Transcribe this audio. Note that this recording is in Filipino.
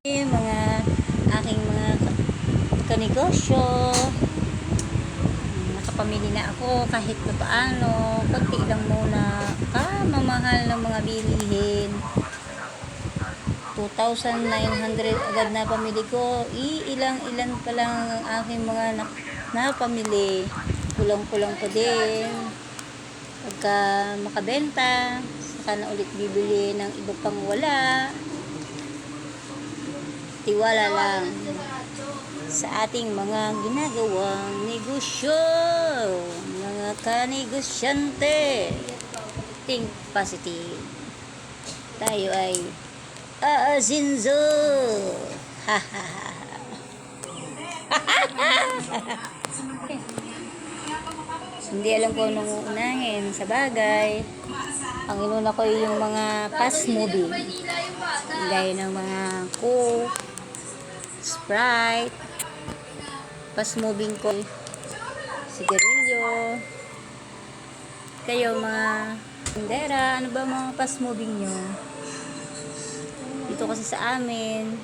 Mga aking mga kanegosyo, nakapamili na ako kahit pa paano, konti lang muna, mamahal ng mga bilihin, 2,900 agad na pamili ko. Ilang-ilan pa lang ang aking mga napamili, kulang-kulang pa din. Pagka makabenta, saka na ulit bibili ng iba pang wala. Tiwala lang sa ating mga ginagawang negosyo, mga kanegosyante. Think positive. Tayo ay aasinso. Hindi alam ko anong uunahin. Sa bagay, ang inuna ko yung mga fast movie, gaya ng mga Coke, Sprite, fast moving ko, sigarilyo. Kayo mga tindera, ano ba mga fast moving nyo? Dito kasi sa amin,